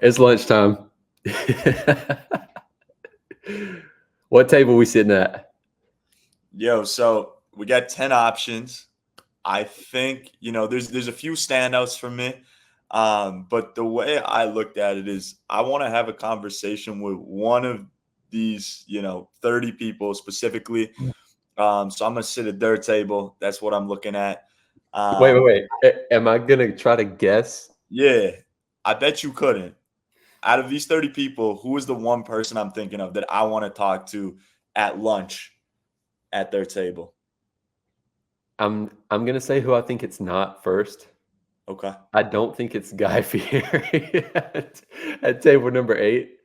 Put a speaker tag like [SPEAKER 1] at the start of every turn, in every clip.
[SPEAKER 1] It's lunchtime. What table we sitting at?
[SPEAKER 2] Yo, so we got 10 options. I think, there's a few standouts for me. But the way I looked at it is I want to have a conversation with one of these, 30 people specifically. So I'm gonna sit at their table. That's what I'm looking at.
[SPEAKER 1] Wait, wait,
[SPEAKER 2] Um,
[SPEAKER 1] wait. Am I gonna try to guess?
[SPEAKER 2] yeah, I bet you couldn't. Out of these 30 people, who is the one person I'm thinking of that I want to talk to at lunch at their table?
[SPEAKER 1] I'm gonna say who I think it's not first.
[SPEAKER 2] Okay.
[SPEAKER 1] I don't think it's Guy Fieri at table number 8.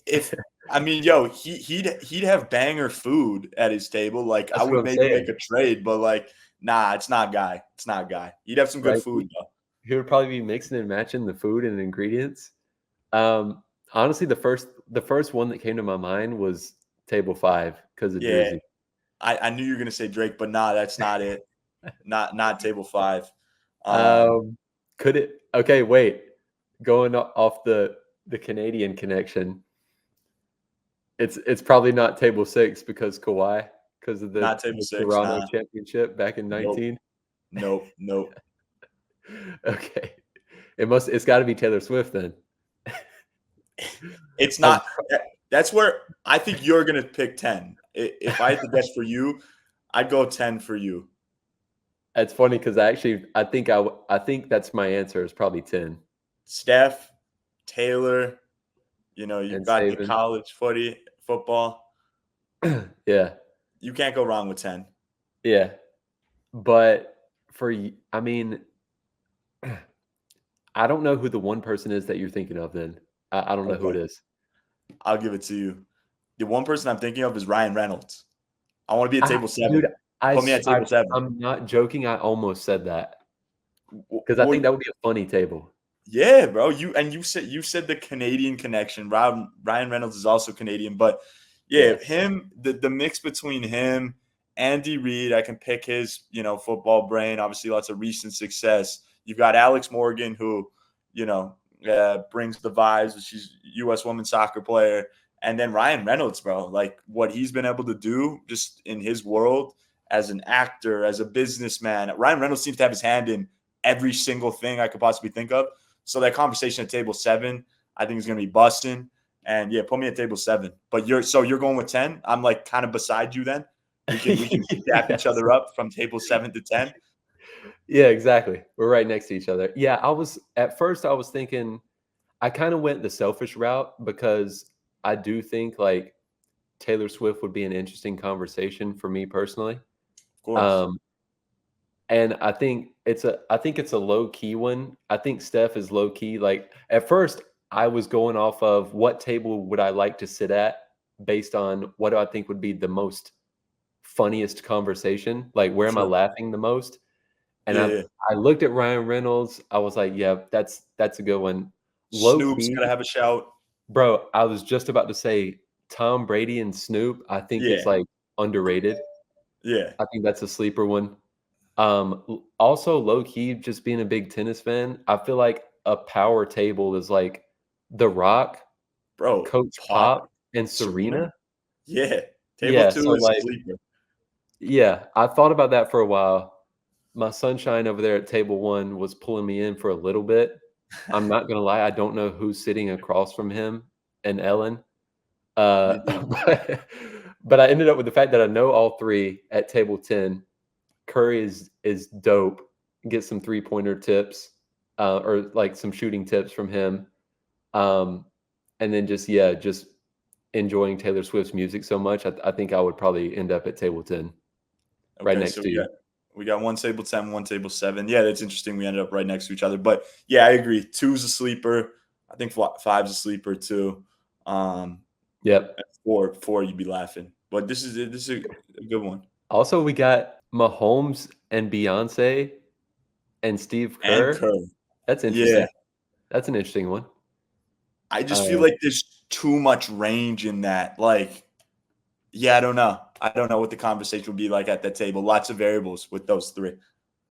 [SPEAKER 2] If I mean, yo, he'd have banger food at his table. Like I
[SPEAKER 1] That's what
[SPEAKER 2] would
[SPEAKER 1] I'm
[SPEAKER 2] maybe make
[SPEAKER 1] saying,
[SPEAKER 2] a trade, but like, nah, it's not guy. It's not guy. He'd have some good
[SPEAKER 1] right?
[SPEAKER 2] food though.
[SPEAKER 1] He would probably be mixing and matching the food and ingredients. Honestly, the first one that came to my mind was table 5 because of
[SPEAKER 2] Yeah,
[SPEAKER 1] Drizzy.
[SPEAKER 2] I knew you were gonna say Drake, but nah, that's not it. Not table five. Um,
[SPEAKER 1] Um, could it okay, wait. Going off the Canadian connection, it's probably not table 6 because Kawhi, because of
[SPEAKER 2] not table
[SPEAKER 1] the
[SPEAKER 2] six.
[SPEAKER 1] Toronto
[SPEAKER 2] Nah,
[SPEAKER 1] championship back in
[SPEAKER 2] nope,
[SPEAKER 1] 19.
[SPEAKER 2] nope.
[SPEAKER 1] Okay. It's gotta be Taylor Swift then.
[SPEAKER 2] It's
[SPEAKER 1] I'm
[SPEAKER 2] not. That's where I think you're gonna pick 10. If I had to guess for you, I'd go 10 for you.
[SPEAKER 1] It's funny because I think that's my answer is probably 10
[SPEAKER 2] Steph, Taylor, you've
[SPEAKER 1] and
[SPEAKER 2] got the
[SPEAKER 1] Saban.
[SPEAKER 2] college football.
[SPEAKER 1] Yeah.
[SPEAKER 2] You can't go wrong with 10.
[SPEAKER 1] Yeah. But I mean, I don't know who the one person is that you're thinking of then. I don't know who
[SPEAKER 2] Okay.
[SPEAKER 1] it is.
[SPEAKER 2] I'll give it to you. The one person I'm thinking of is Ryan Reynolds. I want to be at table
[SPEAKER 1] Dude,
[SPEAKER 2] 7. Put me at table 7.
[SPEAKER 1] I'm not joking, I almost said that because I
[SPEAKER 2] Well,
[SPEAKER 1] think that would be a funny table.
[SPEAKER 2] yeah, bro. You said the Canadian connection. Ryan Reynolds is also Canadian, but yeah,
[SPEAKER 1] Yeah.
[SPEAKER 2] him the mix between him, Andy Reid. I can pick his football brain. Obviously, lots of recent success. You've got Alex Morgan, who brings the vibes. She's U.S. women's soccer player, and then Ryan Reynolds, bro. Like what he's been able to do just in his world as an actor, as a businessman. Ryan Reynolds seems to have his hand in every single thing I could possibly think of. So that conversation at table 7, I think is going to be busting. And yeah, put me at table 7. But you're going with 10. I'm like kind of beside you. Then we can dap each
[SPEAKER 1] Yes.
[SPEAKER 2] other up from table 7 to 10.
[SPEAKER 1] Yeah, exactly. We're right next to each other. Yeah, at first I was thinking I kinda went the selfish route because I do think, like, Taylor Swift would be an interesting conversation for me personally.
[SPEAKER 2] Of course.
[SPEAKER 1] Um, and I think it's a low key one. I think Steph is low key. Like at first, I was going off of what table would I like to sit at based on what do I think would be the most funniest conversation. Like where am I
[SPEAKER 2] Sure.
[SPEAKER 1] laughing the most? And
[SPEAKER 2] Yeah.
[SPEAKER 1] I looked at Ryan Reynolds. I was like, yeah, that's a good one. Low
[SPEAKER 2] Snoop's
[SPEAKER 1] key,
[SPEAKER 2] gonna have a shout.
[SPEAKER 1] bro. I was just about to say Tom Brady and Snoop. I think
[SPEAKER 2] Yeah.
[SPEAKER 1] is like underrated.
[SPEAKER 2] Yeah.
[SPEAKER 1] I think that's a sleeper one. Also low key, just being a big tennis fan, I feel like a power table is like The Rock,
[SPEAKER 2] Bro.
[SPEAKER 1] Coach
[SPEAKER 2] Pop.
[SPEAKER 1] Pop, and
[SPEAKER 2] Serena.
[SPEAKER 1] Serena.
[SPEAKER 2] Yeah. Table
[SPEAKER 1] Yeah,
[SPEAKER 2] 2
[SPEAKER 1] so
[SPEAKER 2] is a
[SPEAKER 1] like,
[SPEAKER 2] sleeper.
[SPEAKER 1] yeah, I thought about that for a while. My sunshine over there at table 1 was pulling me in for a little bit. I'm not gonna lie, I don't know who's sitting across from him and Ellen. Uh,
[SPEAKER 2] Me neither.
[SPEAKER 1] but but I ended up with the fact that I know all 3 at table 10. Curry is dope. Get some three-pointer tips, or, like, some shooting tips from him. Um, and then just enjoying Taylor Swift's music so much, I think I would probably end up at table 10, right
[SPEAKER 2] Okay,
[SPEAKER 1] next
[SPEAKER 2] so
[SPEAKER 1] to
[SPEAKER 2] we
[SPEAKER 1] you.
[SPEAKER 2] got we got one table 10, one table 7. Yeah, that's interesting. We ended up right next to each other. But yeah, I agree. Two's a sleeper. I think five's a sleeper too. Um,
[SPEAKER 1] Yep.
[SPEAKER 2] at four, you'd be laughing. But this is a good one.
[SPEAKER 1] Also, we got Mahomes and Beyoncé and Steve
[SPEAKER 2] And
[SPEAKER 1] Kerr.
[SPEAKER 2] Curry.
[SPEAKER 1] That's
[SPEAKER 2] Yeah.
[SPEAKER 1] interesting. That's an interesting one.
[SPEAKER 2] I just feel
[SPEAKER 1] Uh,
[SPEAKER 2] like there's too much range in that. Like, yeah, I don't know. I don't know what the conversation would be like at that table. Lots of variables with those 3.